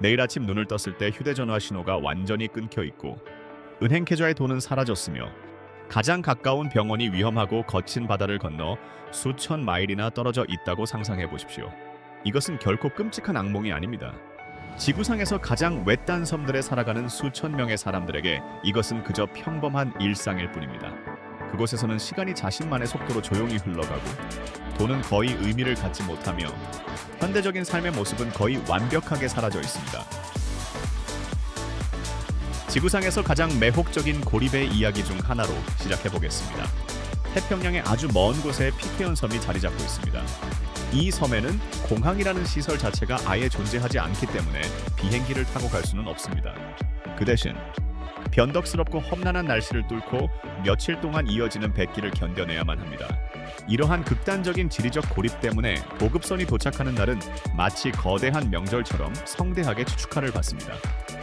내일 아침 눈을 떴을 때 휴대전화 신호가 완전히 끊겨 있고 은행 계좌의 돈은 사라졌으며 가장 가까운 병원이 위험하고 거친 바다를 건너 수천 마일이나 떨어져 있다고 상상해 보십시오. 이것은 결코 끔찍한 악몽이 아닙니다. 지구상에서 가장 외딴 섬들에 살아가는 수천 명의 사람들에게 이것은 그저 평범한 일상일 뿐입니다. 그곳에서는 시간이 자신만의 속도로 조용히 흘러가고 돈은 거의 의미를 갖지 못하며 현대적인 삶의 모습은 거의 완벽하게 사라져 있습니다. 지구상에서 가장 매혹적인 고립의 이야기 중 하나로 시작해 보겠습니다. 태평양의 아주 먼 곳에 피케온 섬이 자리 잡고 있습니다. 이 섬에는 공항이라는 시설 자체가 아예 존재하지 않기 때문에 비행기를 타고 갈 수는 없습니다. 그 대신 변덕스럽고 험난한 날씨를 뚫고 며칠 동안 이어지는 백기를 견뎌내야만 합니다. 이러한 극단적인 지리적 고립 때문에 보급선이 도착하는 날은 마치 거대한 명절처럼 성대하게 축하를 받습니다.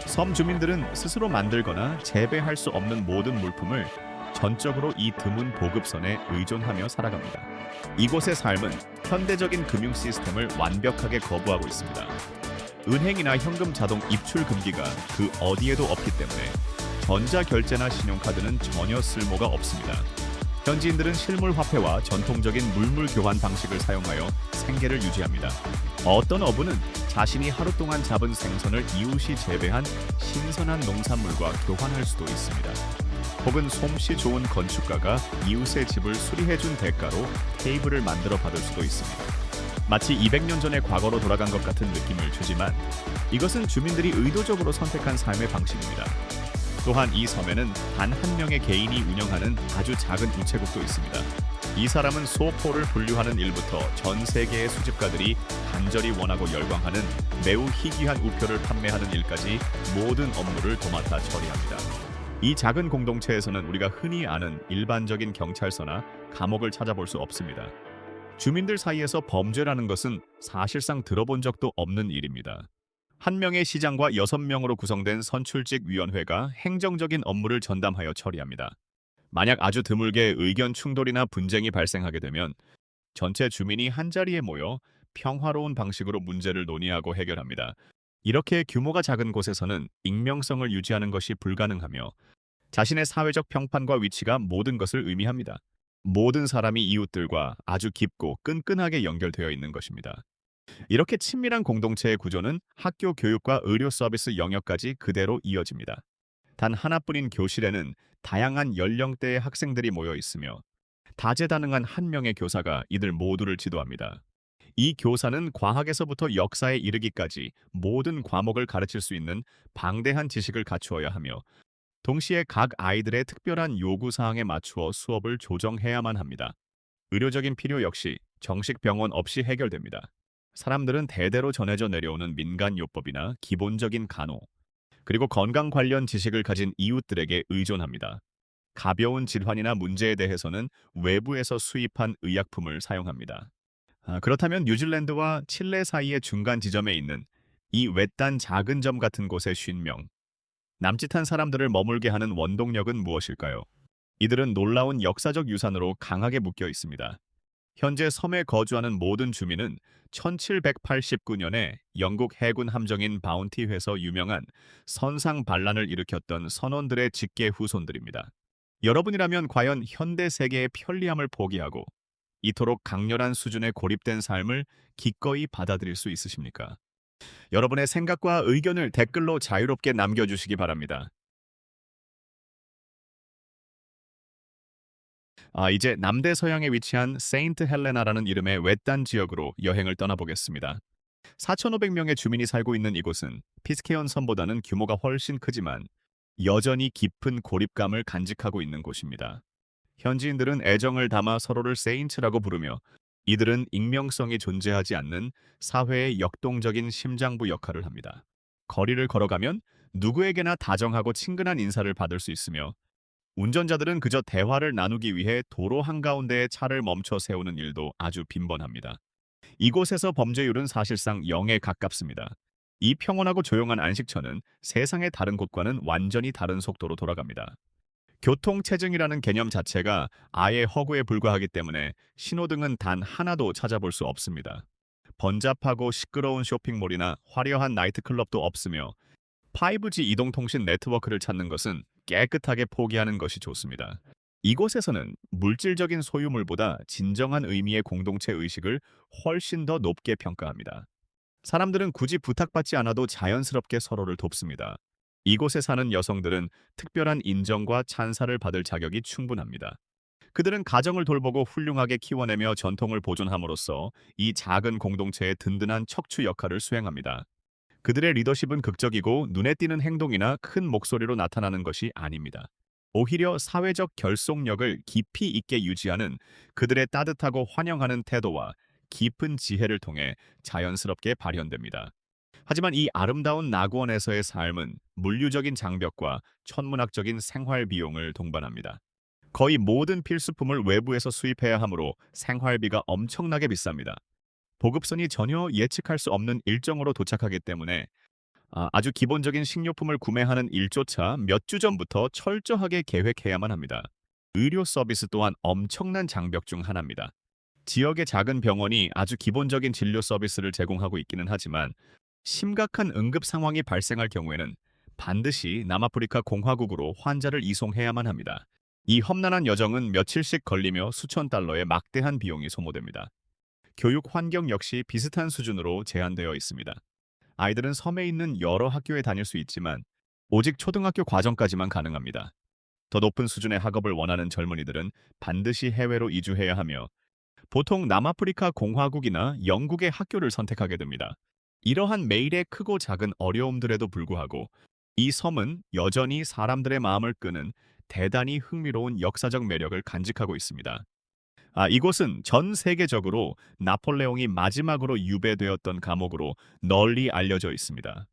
섬 주민들은 스스로 만들거나 재배할 수 없는 모든 물품을 전적으로 이 드문 보급선에 의존하며 살아갑니다. 이곳의 삶은 현대적인 금융 시스템을 완벽하게 거부하고 있습니다. 은행이나 현금 자동 입출 금기가 그 어디에도 없기 때문에 전자결제나 신용카드는 전혀 쓸모가 없습니다. 현지인들은 실물 화폐와 전통적인 물물 교환 방식을 사용하여 생계를 유지합니다. 어떤 어부는 자신이 하루 동안 잡은 생선을 이웃이 재배한 신선한 농산물과 교환할 수도 있습니다. 혹은 솜씨 좋은 건축가가 이웃의 집을 수리해준 대가로 테이블을 만들어 받을 수도 있습니다. 마치 200년 전의 과거로 돌아간 것 같은 느낌을 주지만 이것은 주민들이 의도적으로 선택한 삶의 방식입니다. 또한 이 섬에는 단 한 명의 개인이 운영하는 아주 작은 우체국도 있습니다. 이 사람은 소포를 분류하는 일부터 전 세계의 수집가들이 간절히 원하고 열광하는 매우 희귀한 우표를 판매하는 일까지 모든 업무를 도맡아 처리합니다. 이 작은 공동체에서는 우리가 흔히 아는 일반적인 경찰서나 감옥을 찾아볼 수 없습니다. 주민들 사이에서 범죄라는 것은 사실상 들어본 적도 없는 일입니다. 한 명의 시장과 6명으로 구성된 선출직 위원회가 행정적인 업무를 전담하여 처리합니다. 만약 아주 드물게 의견 충돌이나 분쟁이 발생하게 되면 전체 주민이 한자리에 모여 평화로운 방식으로 문제를 논의하고 해결합니다. 이렇게 규모가 작은 곳에서는 익명성을 유지하는 것이 불가능하며 자신의 사회적 평판과 위치가 모든 것을 의미합니다. 모든 사람이 이웃들과 아주 깊고 끈끈하게 연결되어 있는 것입니다. 이렇게 친밀한 공동체의 구조는 학교 교육과 의료 서비스 영역까지 그대로 이어집니다. 단 하나뿐인 교실에는 다양한 연령대의 학생들이 모여 있으며 다재다능한 한 명의 교사가 이들 모두를 지도합니다. 이 교사는 과학에서부터 역사에 이르기까지 모든 과목을 가르칠 수 있는 방대한 지식을 갖추어야 하며 동시에 각 아이들의 특별한 요구사항에 맞추어 수업을 조정해야만 합니다. 의료적인 필요 역시 정식 병원 없이 해결됩니다. 사람들은 대대로 전해져 내려오는 민간요법이나 기본적인 간호, 그리고 건강 관련 지식을 가진 이웃들에게 의존합니다. 가벼운 질환이나 문제에 대해서는 외부에서 수입한 의약품을 사용합니다. 그렇다면 뉴질랜드와 칠레 사이의 중간 지점에 있는 이 외딴 작은 점 같은 곳의 쉰명, 남짓한 사람들을 머물게 하는 원동력은 무엇일까요? 이들은 놀라운 역사적 유산으로 강하게 묶여 있습니다. 현재 섬에 거주하는 모든 주민은 1789년에 영국 해군 함정인 바운티회에서 유명한 선상 반란을 일으켰던 선원들의 직계 후손들입니다. 여러분이라면 과연 현대 세계의 편리함을 포기하고 이토록 강렬한 수준의 고립된 삶을 기꺼이 받아들일 수 있으십니까? 여러분의 생각과 의견을 댓글로 자유롭게 남겨주시기 바랍니다. 이제 남대서양에 위치한 세인트 헬레나라는 이름의 외딴 지역으로 여행을 떠나보겠습니다. 4,500명의 주민이 살고 있는 이곳은 피스케온 섬보다는 규모가 훨씬 크지만 여전히 깊은 고립감을 간직하고 있는 곳입니다. 현지인들은 애정을 담아 서로를 세인트라고 부르며 이들은 익명성이 존재하지 않는 사회의 역동적인 심장부 역할을 합니다. 거리를 걸어가면 누구에게나 다정하고 친근한 인사를 받을 수 있으며 운전자들은 그저 대화를 나누기 위해 도로 한가운데에 차를 멈춰 세우는 일도 아주 빈번합니다. 이곳에서 범죄율은 사실상 0에 가깝습니다. 이 평온하고 조용한 안식처는 세상의 다른 곳과는 완전히 다른 속도로 돌아갑니다. 교통체증이라는 개념 자체가 아예 허구에 불과하기 때문에 신호등은 단 하나도 찾아볼 수 없습니다. 번잡하고 시끄러운 쇼핑몰이나 화려한 나이트클럽도 없으며 5G 이동통신 네트워크를 찾는 것은 깨끗하게 포기하는 것이 좋습니다. 이곳에서는 물질적인 소유물보다 진정한 의미의 공동체 의식을 훨씬 더 높게 평가합니다. 사람들은 굳이 부탁받지 않아도 자연스럽게 서로를 돕습니다. 이곳에 사는 여성들은 특별한 인정과 찬사를 받을 자격이 충분합니다. 그들은 가정을 돌보고 훌륭하게 키워내며 전통을 보존함으로써 이 작은 공동체의 든든한 척추 역할을 수행합니다. 그들의 리더십은 극적이고 눈에 띄는 행동이나 큰 목소리로 나타나는 것이 아닙니다. 오히려 사회적 결속력을 깊이 있게 유지하는 그들의 따뜻하고 환영하는 태도와 깊은 지혜를 통해 자연스럽게 발현됩니다. 하지만 이 아름다운 낙원에서의 삶은 물리적인 장벽과 천문학적인 생활 비용을 동반합니다. 거의 모든 필수품을 외부에서 수입해야 하므로 생활비가 엄청나게 비쌉니다. 보급선이 전혀 예측할 수 없는 일정으로 도착하기 때문에 아주 기본적인 식료품을 구매하는 일조차 몇 주 전부터 철저하게 계획해야만 합니다. 의료 서비스 또한 엄청난 장벽 중 하나입니다. 지역의 작은 병원이 아주 기본적인 진료 서비스를 제공하고 있기는 하지만 심각한 응급 상황이 발생할 경우에는 반드시 남아프리카 공화국으로 환자를 이송해야만 합니다. 이 험난한 여정은 며칠씩 걸리며 수천 달러의 막대한 비용이 소모됩니다. 교육 환경 역시 비슷한 수준으로 제한되어 있습니다. 아이들은 섬에 있는 여러 학교에 다닐 수 있지만 오직 초등학교 과정까지만 가능합니다. 더 높은 수준의 학업을 원하는 젊은이들은 반드시 해외로 이주해야 하며 보통 남아프리카 공화국이나 영국의 학교를 선택하게 됩니다. 이러한 매일의 크고 작은 어려움들에도 불구하고 이 섬은 여전히 사람들의 마음을 끄는 대단히 흥미로운 역사적 매력을 간직하고 있습니다. 이곳은 전 세계적으로 나폴레옹이 마지막으로 유배되었던 감옥으로 널리 알려져 있습니다.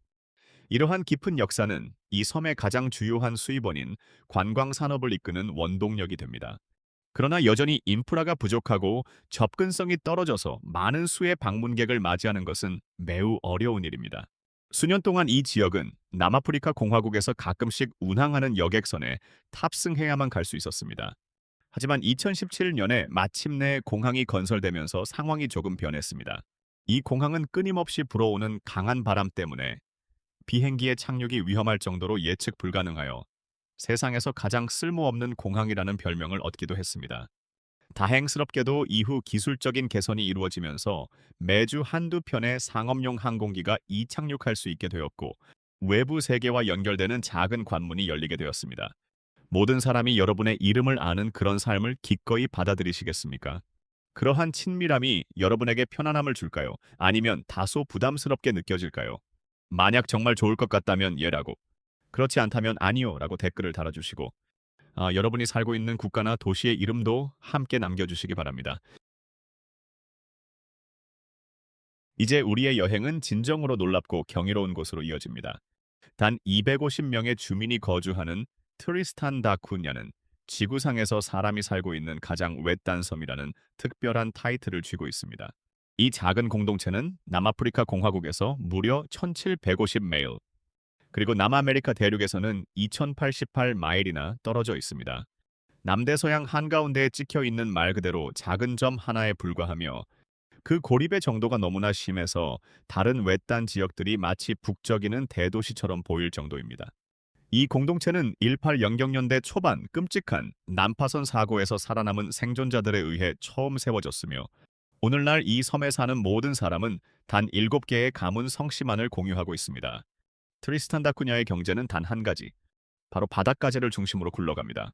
이러한 깊은 역사는 이 섬의 가장 주요한 수입원인 관광 산업을 이끄는 원동력이 됩니다. 그러나 여전히 인프라가 부족하고 접근성이 떨어져서 많은 수의 방문객을 맞이하는 것은 매우 어려운 일입니다. 수년 동안 이 지역은 남아프리카 공화국에서 가끔씩 운항하는 여객선에 탑승해야만 갈 수 있었습니다. 하지만 2017년에 마침내 공항이 건설되면서 상황이 조금 변했습니다. 이 공항은 끊임없이 불어오는 강한 바람 때문에 비행기의 착륙이 위험할 정도로 예측 불가능하여 세상에서 가장 쓸모없는 공항이라는 별명을 얻기도 했습니다. 다행스럽게도 이후 기술적인 개선이 이루어지면서 매주 한두 편의 상업용 항공기가 이착륙할 수 있게 되었고 외부 세계와 연결되는 작은 관문이 열리게 되었습니다. 모든 사람이 여러분의 이름을 아는 그런 삶을 기꺼이 받아들이시겠습니까? 그러한 친밀함이 여러분에게 편안함을 줄까요? 아니면 다소 부담스럽게 느껴질까요? 만약 정말 좋을 것 같다면 예라고, 그렇지 않다면 아니요 라고 댓글을 달아주시고 여러분이 살고 있는 국가나 도시의 이름도 함께 남겨주시기 바랍니다. 이제 우리의 여행은 진정으로 놀랍고 경이로운 곳으로 이어집니다. 단 250명의 주민이 거주하는 트리스탄 다 쿠냐는 지구상에서 사람이 살고 있는 가장 외딴 섬이라는 특별한 타이틀을 쥐고 있습니다. 이 작은 공동체는 남아프리카 공화국에서 무려 1750마일, 그리고 남아메리카 대륙에서는 2088마일이나 떨어져 있습니다. 남대서양 한가운데에 찍혀 있는 말 그대로 작은 점 하나에 불과하며 그 고립의 정도가 너무나 심해서 다른 외딴 지역들이 마치 북적이는 대도시처럼 보일 정도입니다. 이 공동체는 1800년대 초반 끔찍한 난파선 사고에서 살아남은 생존자들에 의해 처음 세워졌으며 오늘날 이 섬에 사는 모든 사람은 단 7개의 가문 성씨만을 공유하고 있습니다. 트리스탄 다쿠냐의 경제는 단 한 가지, 바로 바닷가재를 중심으로 굴러갑니다.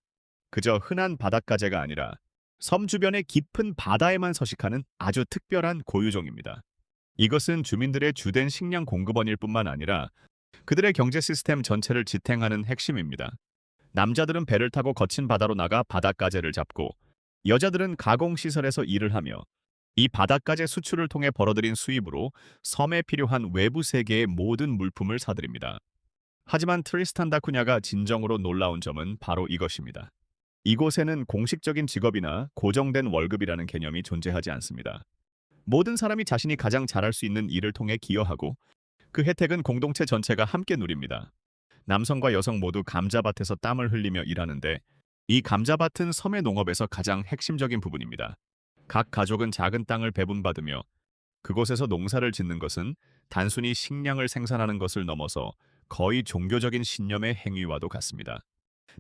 그저 흔한 바닷가재가 아니라 섬 주변의 깊은 바다에만 서식하는 아주 특별한 고유종입니다. 이것은 주민들의 주된 식량 공급원일 뿐만 아니라 그들의 경제 시스템 전체를 지탱하는 핵심입니다. 남자들은 배를 타고 거친 바다로 나가 바닷가재를 잡고 여자들은 가공시설에서 일을 하며 이 바닷가재 수출을 통해 벌어들인 수입으로 섬에 필요한 외부 세계의 모든 물품을 사들입니다. 하지만 트리스탄 다쿠냐가 진정으로 놀라운 점은 바로 이것입니다. 이곳에는 공식적인 직업이나 고정된 월급이라는 개념이 존재하지 않습니다. 모든 사람이 자신이 가장 잘할 수 있는 일을 통해 기여하고 그 혜택은 공동체 전체가 함께 누립니다. 남성과 여성 모두 감자밭에서 땀을 흘리며 일하는데 이 감자밭은 섬의 농업에서 가장 핵심적인 부분입니다. 각 가족은 작은 땅을 배분받으며 그곳에서 농사를 짓는 것은 단순히 식량을 생산하는 것을 넘어서 거의 종교적인 신념의 행위와도 같습니다.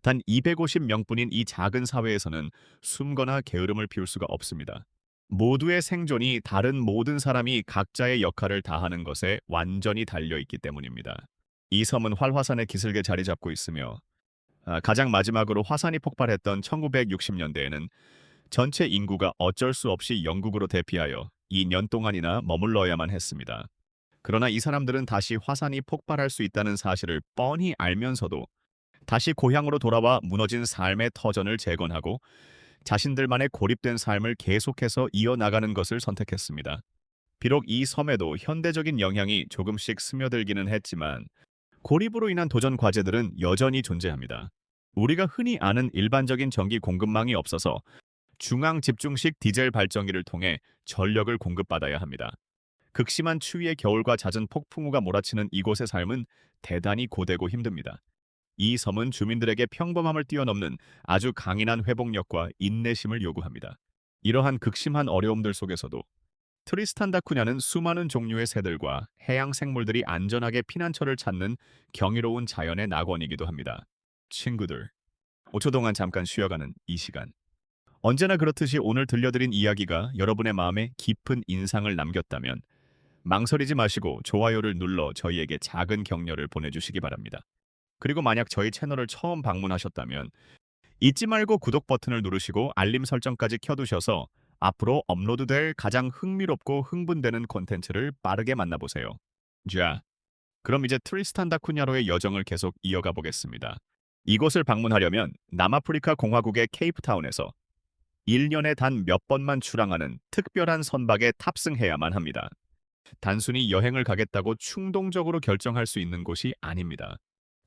단 250명뿐인 이 작은 사회에서는 숨거나 게으름을 피울 수가 없습니다. 모두의 생존이 다른 모든 사람이 각자의 역할을 다하는 것에 완전히 달려 있기 때문입니다. 이 섬은 활화산에 기슭에 자리 잡고 있으며 가장 마지막으로 화산이 폭발했던 1960년대에는 전체 인구가 어쩔 수 없이 영국으로 대피하여 2년 동안이나 머물러야만 했습니다. 그러나 이 사람들은 다시 화산이 폭발할 수 있다는 사실을 뻔히 알면서도 다시 고향으로 돌아와 무너진 삶의 터전을 재건하고 자신들만의 고립된 삶을 계속해서 이어나가는 것을 선택했습니다. 비록 이 섬에도 현대적인 영향이 조금씩 스며들기는 했지만 고립으로 인한 도전 과제들은 여전히 존재합니다. 우리가 흔히 아는 일반적인 전기 공급망이 없어서 중앙 집중식 디젤 발전기를 통해 전력을 공급받아야 합니다. 극심한 추위의 겨울과 잦은 폭풍우가 몰아치는 이곳의 삶은 대단히 고되고 힘듭니다. 이 섬은 주민들에게 평범함을 뛰어넘는 아주 강인한 회복력과 인내심을 요구합니다. 이러한 극심한 어려움들 속에서도 트리스탄 다 쿠냐는 수많은 종류의 새들과 해양 생물들이 안전하게 피난처를 찾는 경이로운 자연의 낙원이기도 합니다. 친구들, 5초 동안 잠깐 쉬어가는 이 시간. 언제나 그렇듯이 오늘 들려드린 이야기가 여러분의 마음에 깊은 인상을 남겼다면 망설이지 마시고 좋아요를 눌러 저희에게 작은 격려를 보내주시기 바랍니다. 그리고 만약 저희 채널을 처음 방문하셨다면 잊지 말고 구독 버튼을 누르시고 알림 설정까지 켜두셔서 앞으로 업로드될 가장 흥미롭고 흥분되는 콘텐츠를 빠르게 만나보세요. 자, 그럼 이제 트리스탄 다 쿠냐로의 여정을 계속 이어가 보겠습니다. 이곳을 방문하려면 남아프리카 공화국의 케이프타운에서 1년에 단 몇 번만 출항하는 특별한 선박에 탑승해야만 합니다. 단순히 여행을 가겠다고 충동적으로 결정할 수 있는 곳이 아닙니다.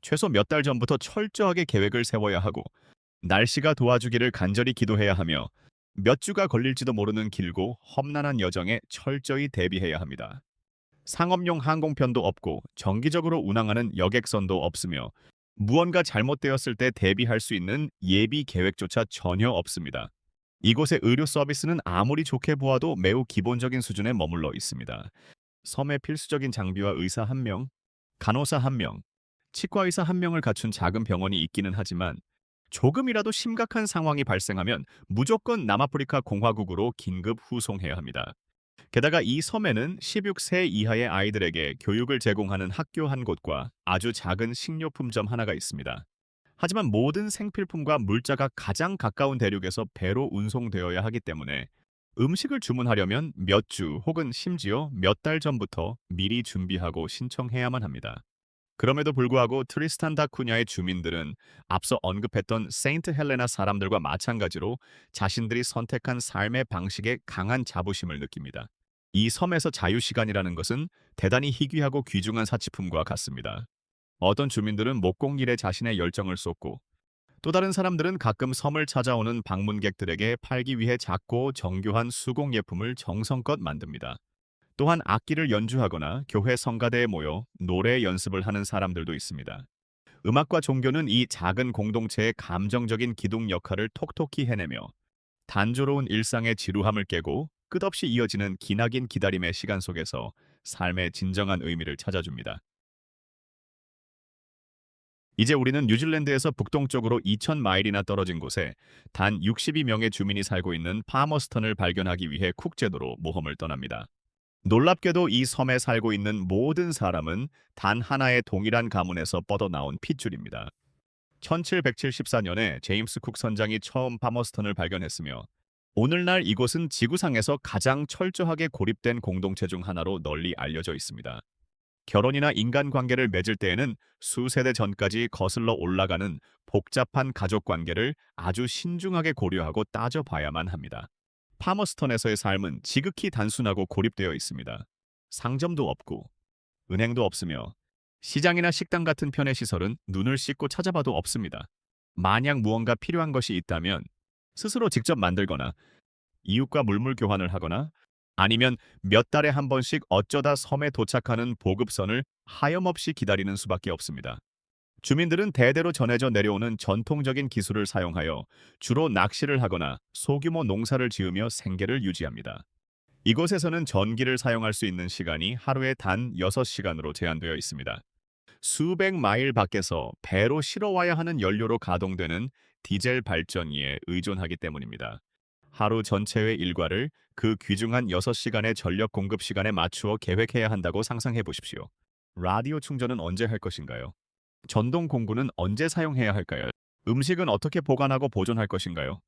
최소 몇 달 전부터 철저하게 계획을 세워야 하고 날씨가 도와주기를 간절히 기도해야 하며 몇 주가 걸릴지도 모르는 길고 험난한 여정에 철저히 대비해야 합니다. 상업용 항공편도 없고 정기적으로 운항하는 여객선도 없으며 무언가 잘못되었을 때 대비할 수 있는 예비 계획조차 전혀 없습니다. 이곳의 의료 서비스는 아무리 좋게 보아도 매우 기본적인 수준에 머물러 있습니다. 섬에 필수적인 장비와 의사 1명, 간호사 1명, 치과의사 1명을 갖춘 작은 병원이 있기는 하지만 조금이라도 심각한 상황이 발생하면 무조건 남아프리카 공화국으로 긴급 후송해야 합니다. 게다가 이 섬에는 16세 이하의 아이들에게 교육을 제공하는 학교 한 곳과 아주 작은 식료품점 하나가 있습니다. 하지만 모든 생필품과 물자가 가장 가까운 대륙에서 배로 운송되어야 하기 때문에 음식을 주문하려면 몇 주 혹은 심지어 몇 달 전부터 미리 준비하고 신청해야만 합니다. 그럼에도 불구하고 트리스탄 다 쿠냐의 주민들은 앞서 언급했던 세인트 헬레나 사람들과 마찬가지로 자신들이 선택한 삶의 방식에 강한 자부심을 느낍니다. 이 섬에서 자유시간이라는 것은 대단히 희귀하고 귀중한 사치품과 같습니다. 어떤 주민들은 목공일에 자신의 열정을 쏟고 또 다른 사람들은 가끔 섬을 찾아오는 방문객들에게 팔기 위해 작고 정교한 수공예품을 정성껏 만듭니다. 또한 악기를 연주하거나 교회 성가대에 모여 노래 연습을 하는 사람들도 있습니다. 음악과 종교는 이 작은 공동체의 감정적인 기둥 역할을 톡톡히 해내며 단조로운 일상의 지루함을 깨고 끝없이 이어지는 기나긴 기다림의 시간 속에서 삶의 진정한 의미를 찾아줍니다. 이제 우리는 뉴질랜드에서 북동쪽으로 2,000마일이나 떨어진 곳에 단 62명의 주민이 살고 있는 파머스턴을 발견하기 위해 쿡제도로 모험을 떠납니다. 놀랍게도 이 섬에 살고 있는 모든 사람은 단 하나의 동일한 가문에서 뻗어나온 핏줄입니다. 1774년에 제임스 쿡 선장이 처음 파머스턴을 발견했으며 오늘날 이곳은 지구상에서 가장 철저하게 고립된 공동체 중 하나로 널리 알려져 있습니다. 결혼이나 인간관계를 맺을 때에는 수세대 전까지 거슬러 올라가는 복잡한 가족관계를 아주 신중하게 고려하고 따져봐야만 합니다. 파머스턴에서의 삶은 지극히 단순하고 고립되어 있습니다. 상점도 없고 은행도 없으며 시장이나 식당 같은 편의시설은 눈을 씻고 찾아봐도 없습니다. 만약 무언가 필요한 것이 있다면 스스로 직접 만들거나 이웃과 물물 교환을 하거나 아니면 몇 달에 한 번씩 어쩌다 섬에 도착하는 보급선을 하염없이 기다리는 수밖에 없습니다. 주민들은 대대로 전해져 내려오는 전통적인 기술을 사용하여 주로 낚시를 하거나 소규모 농사를 지으며 생계를 유지합니다. 이곳에서는 전기를 사용할 수 있는 시간이 하루에 단 6시간으로 제한되어 있습니다. 수백 마일 밖에서 배로 실어와야 하는 연료로 가동되는 디젤 발전기에 의존하기 때문입니다. 하루 전체의 일과를 그 귀중한 6시간의 전력 공급 시간에 맞추어 계획해야 한다고 상상해 보십시오. 라디오 충전은 언제 할 것인가요? 전동 공구는 언제 사용해야 할까요? 음식은 어떻게 보관하고 보존할 것인가요?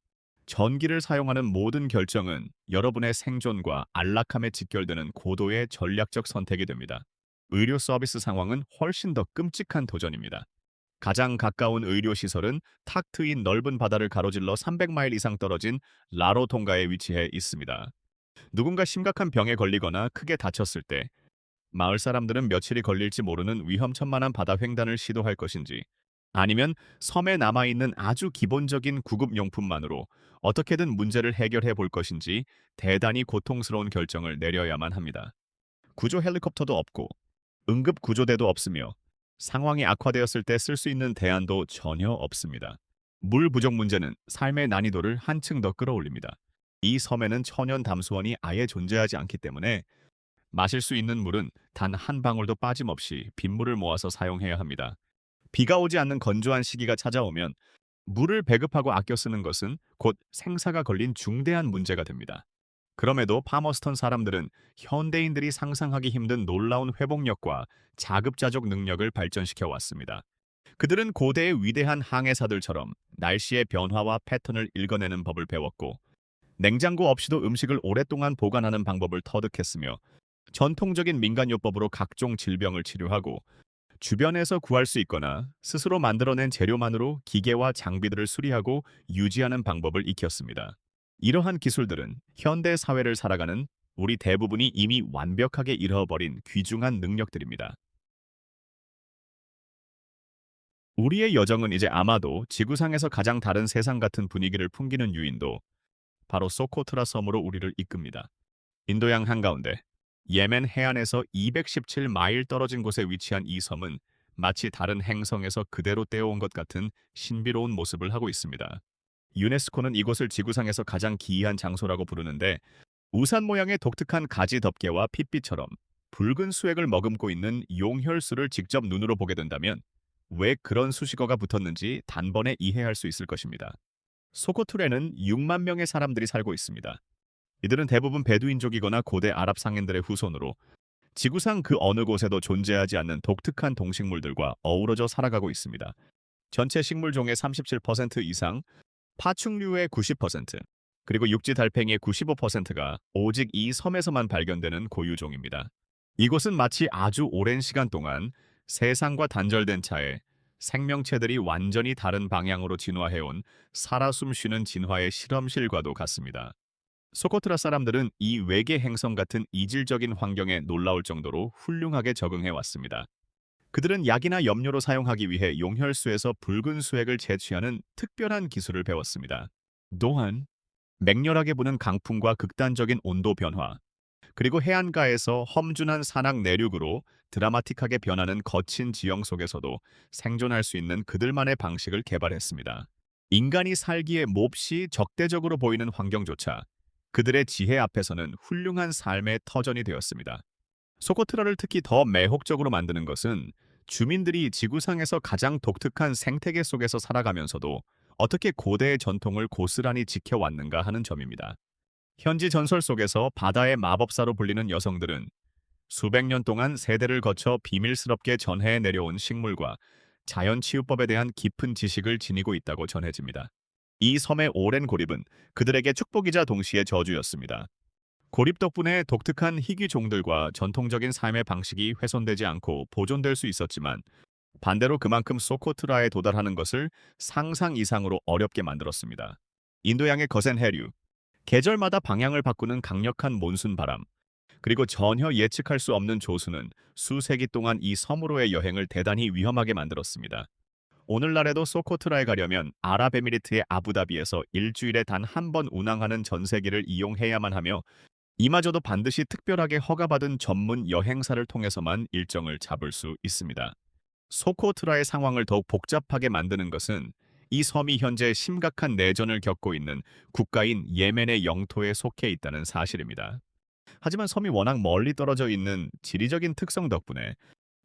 전기를 사용하는 모든 결정은 여러분의 생존과 안락함에 직결되는 고도의 전략적 선택이 됩니다. 의료 서비스 상황은 훨씬 더 끔찍한 도전입니다. 가장 가까운 의료시설은 탁 트인 넓은 바다를 가로질러 300마일 이상 떨어진 라로통가에 위치해 있습니다. 누군가 심각한 병에 걸리거나 크게 다쳤을 때 마을 사람들은 며칠이 걸릴지 모르는 위험천만한 바다 횡단을 시도할 것인지, 아니면 섬에 남아있는 아주 기본적인 구급용품만으로 어떻게든 문제를 해결해 볼 것인지 대단히 고통스러운 결정을 내려야만 합니다. 구조 헬리콥터도 없고 응급 구조대도 없으며 상황이 악화되었을 때 쓸 수 있는 대안도 전혀 없습니다. 물 부족 문제는 삶의 난이도를 한층 더 끌어올립니다. 이 섬에는 천연 담수원이 아예 존재하지 않기 때문에 마실 수 있는 물은 단 한 방울도 빠짐없이 빗물을 모아서 사용해야 합니다. 비가 오지 않는 건조한 시기가 찾아오면 물을 배급하고 아껴 쓰는 것은 곧 생사가 걸린 중대한 문제가 됩니다. 그럼에도 파머스턴 사람들은 현대인들이 상상하기 힘든 놀라운 회복력과 자급자족 능력을 발전시켜 왔습니다. 그들은 고대의 위대한 항해사들처럼 날씨의 변화와 패턴을 읽어내는 법을 배웠고, 냉장고 없이도 음식을 오랫동안 보관하는 방법을 터득했으며, 전통적인 민간요법으로 각종 질병을 치료하고, 주변에서 구할 수 있거나 스스로 만들어낸 재료만으로 기계와 장비들을 수리하고 유지하는 방법을 익혔습니다. 이러한 기술들은 현대 사회를 살아가는 우리 대부분이 이미 완벽하게 잃어버린 귀중한 능력들입니다. 우리의 여정은 이제 아마도 지구상에서 가장 다른 세상 같은 분위기를 풍기는 유인도 바로 소코트라 섬으로 우리를 이끕니다. 인도양 한가운데 예멘 해안에서 217마일 떨어진 곳에 위치한 이 섬은 마치 다른 행성에서 그대로 떼어온 것 같은 신비로운 모습을 하고 있습니다. 유네스코는 이곳을 지구상에서 가장 기이한 장소라고 부르는데, 우산 모양의 독특한 가지 덮개와 핏빛처럼 붉은 수액을 머금고 있는 용혈수를 직접 눈으로 보게 된다면 왜 그런 수식어가 붙었는지 단번에 이해할 수 있을 것입니다. 소코투레는 6만 명의 사람들이 살고 있습니다. 이들은 대부분 베두인족이거나 고대 아랍 상인들의 후손으로 지구상 그 어느 곳에도 존재하지 않는 독특한 동식물들과 어우러져 살아가고 있습니다. 전체 식물종의 37% 이상, 파충류의 90%, 그리고 육지 달팽이의 95%가 오직 이 섬에서만 발견되는 고유종입니다. 이곳은 마치 아주 오랜 시간 동안 세상과 단절된 차에 생명체들이 완전히 다른 방향으로 진화해온 살아 숨쉬는 진화의 실험실과도 같습니다. 소코트라 사람들은 이 외계 행성 같은 이질적인 환경에 놀라울 정도로 훌륭하게 적응해 왔습니다. 그들은 약이나 염료로 사용하기 위해 용혈수에서 붉은 수액을 채취하는 특별한 기술을 배웠습니다. 또한 맹렬하게 부는 강풍과 극단적인 온도 변화, 그리고 해안가에서 험준한 산악 내륙으로 드라마틱하게 변하는 거친 지형 속에서도 생존할 수 있는 그들만의 방식을 개발했습니다. 인간이 살기에 몹시 적대적으로 보이는 환경조차 그들의 지혜 앞에서는 훌륭한 삶의 터전이 되었습니다. 소코트라를 특히 더 매혹적으로 만드는 것은 주민들이 지구상에서 가장 독특한 생태계 속에서 살아가면서도 어떻게 고대의 전통을 고스란히 지켜왔는가 하는 점입니다. 현지 전설 속에서 바다의 마법사로 불리는 여성들은 수백 년 동안 세대를 거쳐 비밀스럽게 전해에 내려온 식물과 자연치유법에 대한 깊은 지식을 지니고 있다고 전해집니다. 이 섬의 오랜 고립은 그들에게 축복이자 동시에 저주였습니다. 고립 덕분에 독특한 희귀종들과 전통적인 삶의 방식이 훼손되지 않고 보존될 수 있었지만, 반대로 그만큼 소코트라에 도달하는 것을 상상 이상으로 어렵게 만들었습니다. 인도양의 거센 해류, 계절마다 방향을 바꾸는 강력한 몬순 바람, 그리고 전혀 예측할 수 없는 조수는 수세기 동안 이 섬으로의 여행을 대단히 위험하게 만들었습니다. 오늘날에도 소코트라에 가려면 아랍에미리트의 아부다비에서 일주일에 단 한 번 운항하는 전세기를 이용해야만 하며, 이마저도 반드시 특별하게 허가받은 전문 여행사를 통해서만 일정을 잡을 수 있습니다. 소코트라의 상황을 더욱 복잡하게 만드는 것은 이 섬이 현재 심각한 내전을 겪고 있는 국가인 예멘의 영토에 속해 있다는 사실입니다. 하지만 섬이 워낙 멀리 떨어져 있는 지리적인 특성 덕분에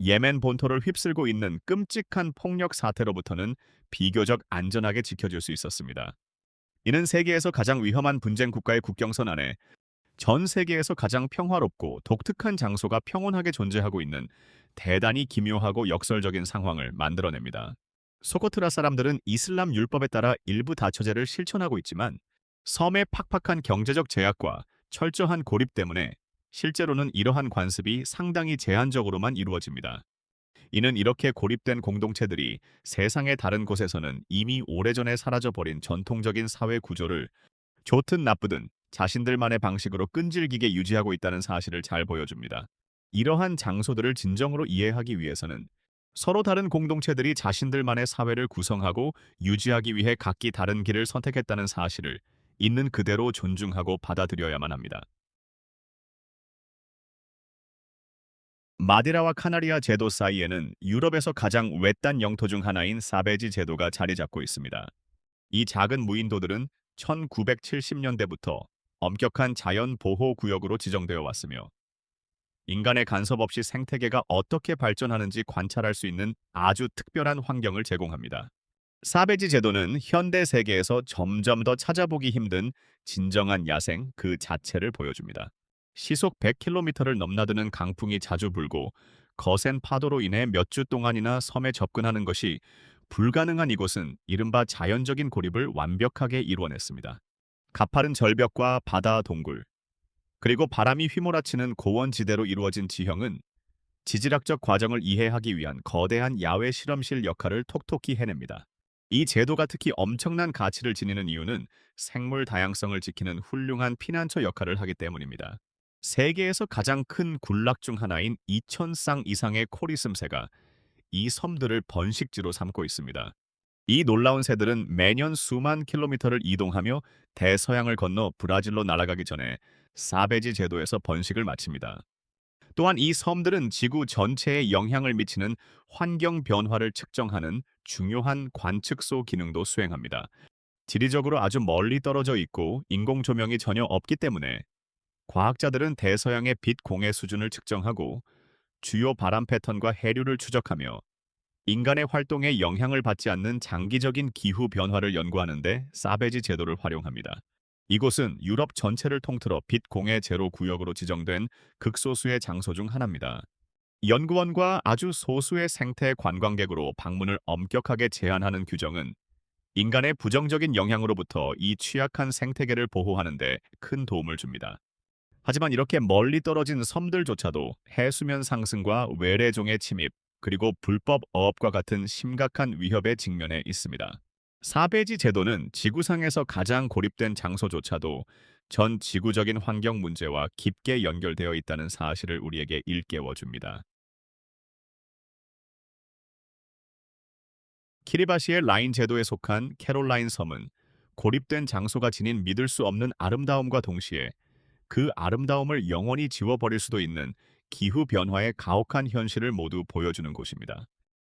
예멘 본토를 휩쓸고 있는 끔찍한 폭력 사태로부터는 비교적 안전하게 지켜질 수 있었습니다. 이는 세계에서 가장 위험한 분쟁 국가의 국경선 안에 전 세계에서 가장 평화롭고 독특한 장소가 평온하게 존재하고 있는 대단히 기묘하고 역설적인 상황을 만들어냅니다. 소코트라 사람들은 이슬람 율법에 따라 일부 다처제를 실천하고 있지만 섬의 팍팍한 경제적 제약과 철저한 고립 때문에 실제로는 이러한 관습이 상당히 제한적으로만 이루어집니다. 이는 이렇게 고립된 공동체들이 세상의 다른 곳에서는 이미 오래전에 사라져버린 전통적인 사회 구조를 좋든 나쁘든 자신들만의 방식으로 끈질기게 유지하고 있다는 사실을 잘 보여줍니다. 이러한 장소들을 진정으로 이해하기 위해서는 서로 다른 공동체들이 자신들만의 사회를 구성하고 유지하기 위해 각기 다른 길을 선택했다는 사실을 있는 그대로 존중하고 받아들여야만 합니다. 마데라와 카나리아 제도 사이에는 유럽에서 가장 외딴 영토 중 하나인 사베지 제도가 자리 잡고 있습니다. 이 작은 무인도들은 1970년대부터 엄격한 자연 보호 구역으로 지정되어 왔으며 인간의 간섭 없이 생태계가 어떻게 발전하는지 관찰할 수 있는 아주 특별한 환경을 제공합니다. 사베지 제도는 현대 세계에서 점점 더 찾아보기 힘든 진정한 야생 그 자체를 보여줍니다. 시속 100km를 넘나드는 강풍이 자주 불고 거센 파도로 인해 몇 주 동안이나 섬에 접근하는 것이 불가능한 이곳은 이른바 자연적인 고립을 완벽하게 이루어냈습니다. 가파른 절벽과 바다 동굴, 그리고 바람이 휘몰아치는 고원지대로 이루어진 지형은 지질학적 과정을 이해하기 위한 거대한 야외 실험실 역할을 톡톡히 해냅니다. 이 제도가 특히 엄청난 가치를 지니는 이유는 생물 다양성을 지키는 훌륭한 피난처 역할을 하기 때문입니다. 세계에서 가장 큰 군락 중 하나인 2,000쌍 이상의 코리슴새가 이 섬들을 번식지로 삼고 있습니다. 이 놀라운 새들은 매년 수만 킬로미터를 이동하며 대서양을 건너 브라질로 날아가기 전에 사베지 제도에서 번식을 마칩니다. 또한 이 섬들은 지구 전체에 영향을 미치는 환경 변화를 측정하는 중요한 관측소 기능도 수행합니다. 지리적으로 아주 멀리 떨어져 있고 인공 조명이 전혀 없기 때문에 과학자들은 대서양의 빛 공해 수준을 측정하고 주요 바람 패턴과 해류를 추적하며 인간의 활동에 영향을 받지 않는 장기적인 기후 변화를 연구하는데 사베지 제도를 활용합니다. 이곳은 유럽 전체를 통틀어 빛 공해 제로 구역으로 지정된 극소수의 장소 중 하나입니다. 연구원과 아주 소수의 생태 관광객으로 방문을 엄격하게 제한하는 규정은 인간의 부정적인 영향으로부터 이 취약한 생태계를 보호하는 데 큰 도움을 줍니다. 하지만 이렇게 멀리 떨어진 섬들조차도 해수면 상승과 외래종의 침입, 그리고 불법 어업과 같은 심각한 위협에 직면해 있습니다. 사배지 제도는 지구상에서 가장 고립된 장소조차도 전 지구적인 환경 문제와 깊게 연결되어 있다는 사실을 우리에게 일깨워 줍니다. 키리바시의 라인 제도에 속한 캐롤라인 섬은 고립된 장소가 지닌 믿을 수 없는 아름다움과 동시에 그 아름다움을 영원히 지워버릴 수도 있는 기후변화의 가혹한 현실을 모두 보여주는 곳입니다.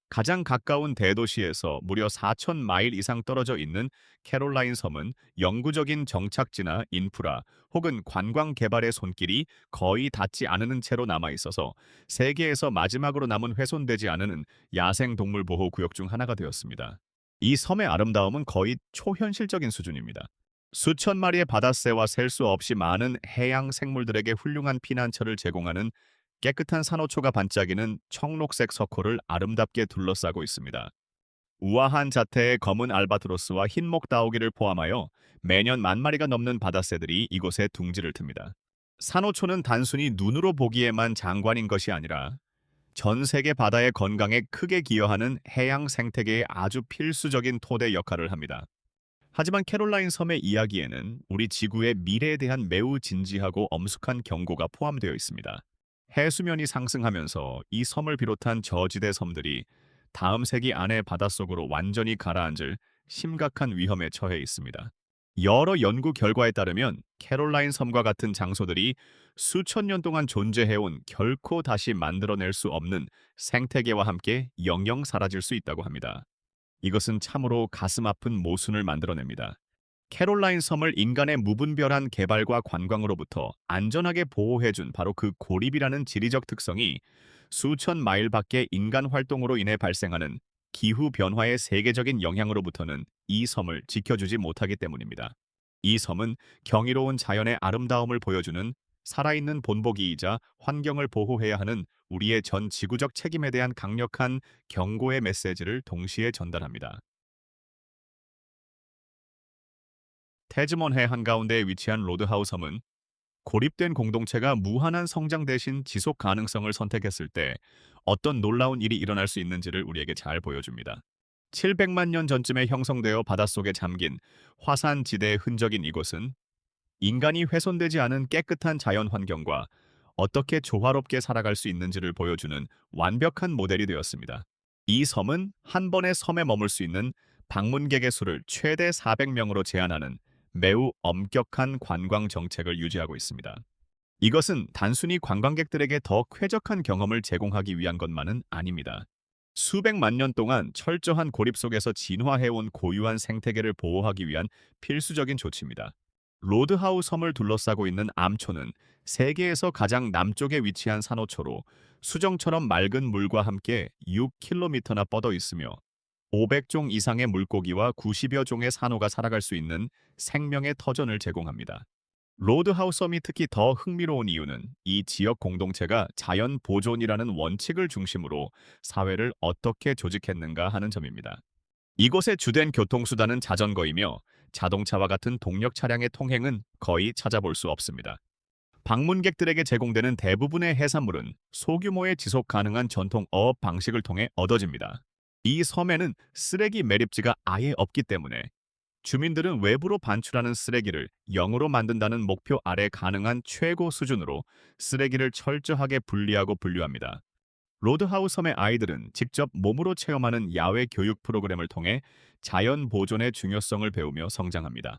가장 가까운 대도시에서 무려 4천 마일 이상 떨어져 있는 캐롤라인 섬은 영구적인 정착지나 인프라 혹은 관광 개발의 손길이 거의 닿지 않는 채로 남아 있어서 세계에서 마지막으로 남은 훼손되지 않은 야생 동물 보호 구역 중 하나가 되었습니다. 이 섬의 아름다움은 거의 초현실적인 수준입니다. 수천 마리의 바다새와 셀 수 없이 많은 해양 생물들에게 훌륭한 피난처를 제공하는 깨끗한 산호초가 반짝이는 청록색 석호를 아름답게 둘러싸고 있습니다. 우아한 자태의 검은 알바트로스와 흰목 다오기를 포함하여 매년 10,000마리가 넘는 바다새들이 이곳에 둥지를 틉니다. 산호초는 단순히 눈으로 보기에만 장관인 것이 아니라 전 세계 바다의 건강에 크게 기여하는 해양 생태계의 아주 필수적인 토대 역할을 합니다. 하지만 캐롤라인 섬의 이야기에는 우리 지구의 미래에 대한 매우 진지하고 엄숙한 경고가 포함되어 있습니다. 해수면이 상승하면서 이 섬을 비롯한 저지대 섬들이 다음 세기 안에 바닷속으로 완전히 가라앉을 심각한 위험에 처해 있습니다. 여러 연구 결과에 따르면 캐롤라인 섬과 같은 장소들이 수천 년 동안 존재해온 결코 다시 만들어낼 수 없는 생태계와 함께 영영 사라질 수 있다고 합니다. 이것은 참으로 가슴 아픈 모순을 만들어냅니다. 캐롤라인 섬을 인간의 무분별한 개발과 관광으로부터 안전하게 보호해준 바로 그 고립이라는 지리적 특성이 수천 마일 밖의 인간 활동으로 인해 발생하는 기후 변화의 세계적인 영향으로부터는 이 섬을 지켜주지 못하기 때문입니다. 이 섬은 경이로운 자연의 아름다움을 보여주는 살아있는 본보기이자 환경을 보호해야 하는 우리의 전 지구적 책임에 대한 강력한 경고의 메시지를 동시에 전달합니다. 태즈먼해 한가운데에 위치한 로드하우 섬은 고립된 공동체가 무한한 성장 대신 지속 가능성을 선택했을 때 어떤 놀라운 일이 일어날 수 있는지를 우리에게 잘 보여줍니다. 700만 년 전쯤에 형성되어 바닷속에 잠긴 화산 지대의 흔적인 이곳은 인간이 훼손되지 않은 깨끗한 자연 환경과 어떻게 조화롭게 살아갈 수 있는지를 보여주는 완벽한 모델이 되었습니다. 이 섬은 한 번에 섬에 머물 수 있는 방문객의 수를 최대 400명으로 제한하는 매우 엄격한 관광 정책을 유지하고 있습니다. 이것은 단순히 관광객들에게 더 쾌적한 경험을 제공하기 위한 것만은 아닙니다. 수백만 년 동안 철저한 고립 속에서 진화해온 고유한 생태계를 보호하기 위한 필수적인 조치입니다. 로드하우 섬을 둘러싸고 있는 암초는 세계에서 가장 남쪽에 위치한 산호초로 수정처럼 맑은 물과 함께 6km나 뻗어 있으며 500종 이상의 물고기와 90여 종의 산호가 살아갈 수 있는 생명의 터전을 제공합니다. 로드하우 섬이 특히 더 흥미로운 이유는 이 지역 공동체가 자연 보존이라는 원칙을 중심으로 사회를 어떻게 조직했는가 하는 점입니다. 이곳의 주된 교통수단은 자전거이며 자동차와 같은 동력 차량의 통행은 거의 찾아볼 수 없습니다. 방문객들에게 제공되는 대부분의 해산물은 소규모의 지속 가능한 전통 어업 방식을 통해 얻어집니다. 이 섬에는 쓰레기 매립지가 아예 없기 때문에 주민들은 외부로 반출하는 쓰레기를 0으로 만든다는 목표 아래 가능한 최고 수준으로 쓰레기를 철저하게 분리하고 분류합니다. 로드하우 섬의 아이들은 직접 몸으로 체험하는 야외 교육 프로그램을 통해 자연 보존의 중요성을 배우며 성장합니다.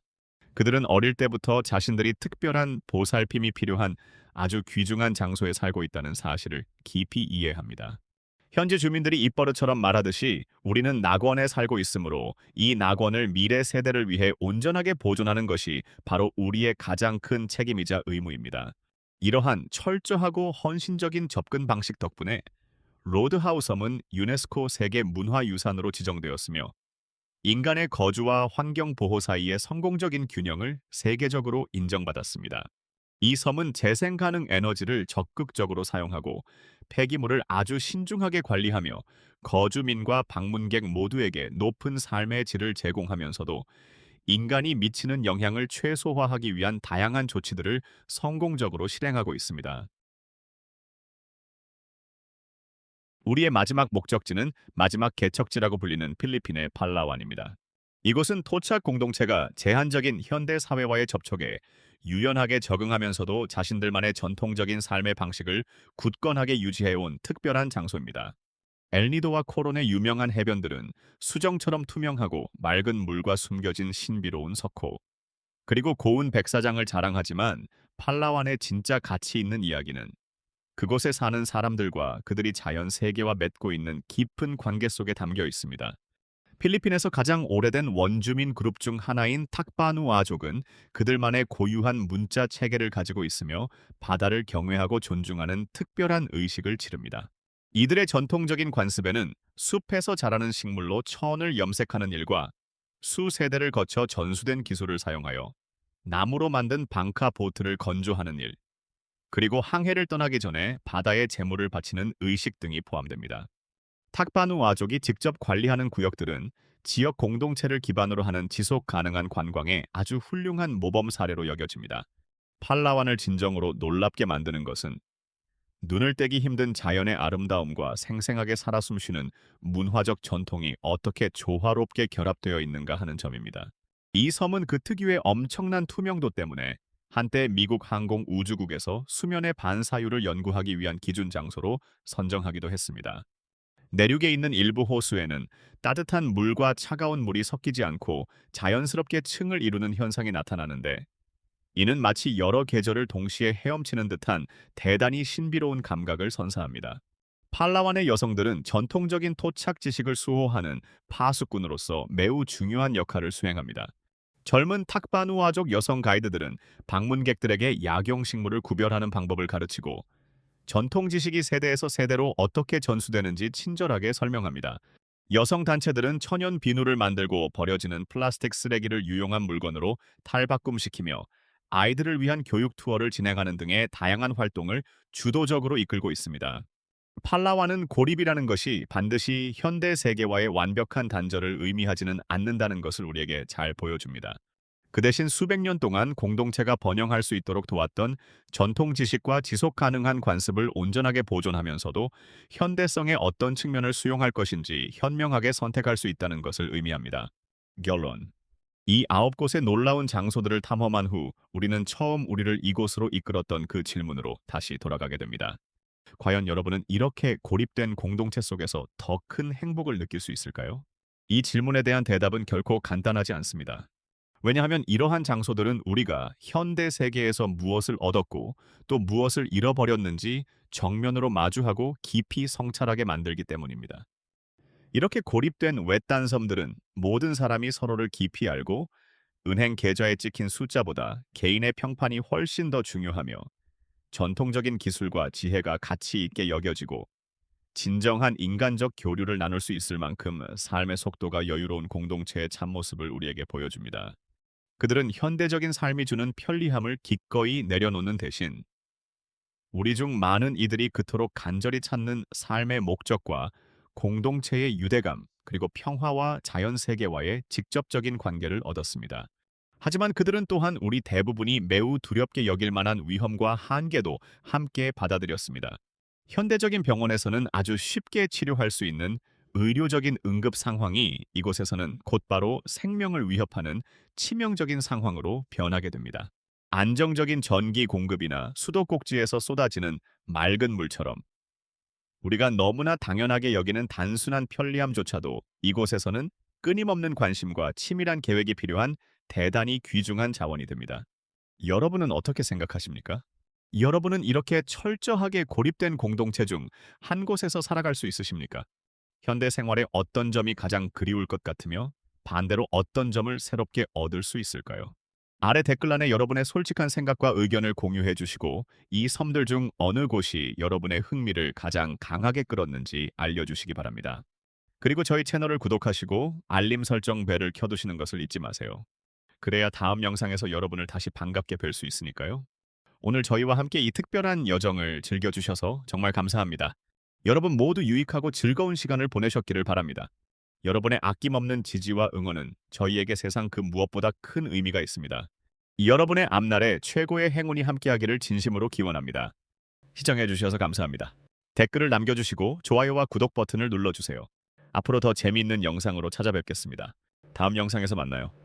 그들은 어릴 때부터 자신들이 특별한 보살핌이 필요한 아주 귀중한 장소에 살고 있다는 사실을 깊이 이해합니다. 현지 주민들이 입버릇처럼 말하듯이 우리는 낙원에 살고 있으므로 이 낙원을 미래 세대를 위해 온전하게 보존하는 것이 바로 우리의 가장 큰 책임이자 의무입니다. 이러한 철저하고 헌신적인 접근 방식 덕분에 로드하우 섬은 유네스코 세계 문화유산으로 지정되었으며 인간의 거주와 환경 보호 사이의 성공적인 균형을 세계적으로 인정받았습니다. 이 섬은 재생 가능 에너지를 적극적으로 사용하고 폐기물을 아주 신중하게 관리하며 거주민과 방문객 모두에게 높은 삶의 질을 제공하면서도 인간이 미치는 영향을 최소화하기 위한 다양한 조치들을 성공적으로 실행하고 있습니다. 우리의 마지막 목적지는 마지막 개척지라고 불리는 필리핀의 팔라완입니다. 이곳은 토착 공동체가 제한적인 현대 사회와의 접촉에 유연하게 적응하면서도 자신들만의 전통적인 삶의 방식을 굳건하게 유지해온 특별한 장소입니다. 엘니도와 코론의 유명한 해변들은 수정처럼 투명하고 맑은 물과 숨겨진 신비로운 석호, 그리고 고운 백사장을 자랑하지만 팔라완의 진짜 가치 있는 이야기는 그곳에 사는 사람들과 그들이 자연 세계와 맺고 있는 깊은 관계 속에 담겨 있습니다. 필리핀에서 가장 오래된 원주민 그룹 중 하나인 탁바누아족은 그들만의 고유한 문자 체계를 가지고 있으며 바다를 경외하고 존중하는 특별한 의식을 치릅니다. 이들의 전통적인 관습에는 숲에서 자라는 식물로 천을 염색하는 일과 수세대를 거쳐 전수된 기술을 사용하여 나무로 만든 방카 보트를 건조하는 일, 그리고 항해를 떠나기 전에 바다에 제물을 바치는 의식 등이 포함됩니다. 탁바누아족이 직접 관리하는 구역들은 지역 공동체를 기반으로 하는 지속 가능한 관광의 아주 훌륭한 모범 사례로 여겨집니다. 팔라완을 진정으로 놀랍게 만드는 것은 눈을 떼기 힘든 자연의 아름다움과 생생하게 살아 숨쉬는 문화적 전통이 어떻게 조화롭게 결합되어 있는가 하는 점입니다. 이 섬은 그 특유의 엄청난 투명도 때문에 한때 미국 항공우주국에서 수면의 반사율을 연구하기 위한 기준 장소로 선정하기도 했습니다. 내륙에 있는 일부 호수에는 따뜻한 물과 차가운 물이 섞이지 않고 자연스럽게 층을 이루는 현상이 나타나는데 이는 마치 여러 계절을 동시에 헤엄치는 듯한 대단히 신비로운 감각을 선사합니다. 팔라완의 여성들은 전통적인 토착 지식을 수호하는 파수꾼으로서 매우 중요한 역할을 수행합니다. 젊은 탁바누아족 여성 가이드들은 방문객들에게 약용식물을 구별하는 방법을 가르치고 전통 지식이 세대에서 세대로 어떻게 전수되는지 친절하게 설명합니다. 여성 단체들은 천연 비누를 만들고 버려지는 플라스틱 쓰레기를 유용한 물건으로 탈바꿈시키며 아이들을 위한 교육 투어를 진행하는 등의 다양한 활동을 주도적으로 이끌고 있습니다. 팔라와는 고립이라는 것이 반드시 현대 세계와의 완벽한 단절을 의미하지는 않는다는 것을 우리에게 잘 보여줍니다. 그 대신 수백 년 동안 공동체가 번영할 수 있도록 도왔던 전통 지식과 지속 가능한 관습을 온전하게 보존하면서도 현대성의 어떤 측면을 수용할 것인지 현명하게 선택할 수 있다는 것을 의미합니다. 결론. 이 9곳의 놀라운 장소들을 탐험한 후 우리는 처음 우리를 이곳으로 이끌었던 그 질문으로 다시 돌아가게 됩니다. 과연 여러분은 이렇게 고립된 공동체 속에서 더 큰 행복을 느낄 수 있을까요? 이 질문에 대한 대답은 결코 간단하지 않습니다. 왜냐하면 이러한 장소들은 우리가 현대 세계에서 무엇을 얻었고 또 무엇을 잃어버렸는지 정면으로 마주하고 깊이 성찰하게 만들기 때문입니다. 이렇게 고립된 외딴 섬들은 모든 사람이 서로를 깊이 알고 은행 계좌에 찍힌 숫자보다 개인의 평판이 훨씬 더 중요하며 전통적인 기술과 지혜가 가치 있게 여겨지고 진정한 인간적 교류를 나눌 수 있을 만큼 삶의 속도가 여유로운 공동체의 참모습을 우리에게 보여줍니다. 그들은 현대적인 삶이 주는 편리함을 기꺼이 내려놓는 대신 우리 중 많은 이들이 그토록 간절히 찾는 삶의 목적과 공동체의 유대감, 그리고 평화와 자연 세계와의 직접적인 관계를 얻었습니다. 하지만 그들은 또한 우리 대부분이 매우 두렵게 여길 만한 위험과 한계도 함께 받아들였습니다. 현대적인 병원에서는 아주 쉽게 치료할 수 있는 의료적인 응급 상황이 이곳에서는 곧바로 생명을 위협하는 치명적인 상황으로 변하게 됩니다. 안정적인 전기 공급이나 수도꼭지에서 쏟아지는 맑은 물처럼 우리가 너무나 당연하게 여기는 단순한 편리함조차도 이곳에서는 끊임없는 관심과 치밀한 계획이 필요한 대단히 귀중한 자원이 됩니다. 여러분은 어떻게 생각하십니까? 여러분은 이렇게 철저하게 고립된 공동체 중 한 곳에서 살아갈 수 있으십니까? 현대 생활의 어떤 점이 가장 그리울 것 같으며 반대로 어떤 점을 새롭게 얻을 수 있을까요? 아래 댓글란에 여러분의 솔직한 생각과 의견을 공유해 주시고 이 섬들 중 어느 곳이 여러분의 흥미를 가장 강하게 끌었는지 알려주시기 바랍니다. 그리고 저희 채널을 구독하시고 알림 설정 벨을 켜두시는 것을 잊지 마세요. 그래야 다음 영상에서 여러분을 다시 반갑게 뵐 수 있으니까요. 오늘 저희와 함께 이 특별한 여정을 즐겨주셔서 정말 감사합니다. 여러분 모두 유익하고 즐거운 시간을 보내셨기를 바랍니다. 여러분의 아낌없는 지지와 응원은 저희에게 세상 그 무엇보다 큰 의미가 있습니다. 여러분의 앞날에 최고의 행운이 함께하기를 진심으로 기원합니다. 시청해주셔서 감사합니다. 댓글을 남겨주시고 좋아요와 구독 버튼을 눌러주세요. 앞으로 더 재미있는 영상으로 찾아뵙겠습니다. 다음 영상에서 만나요.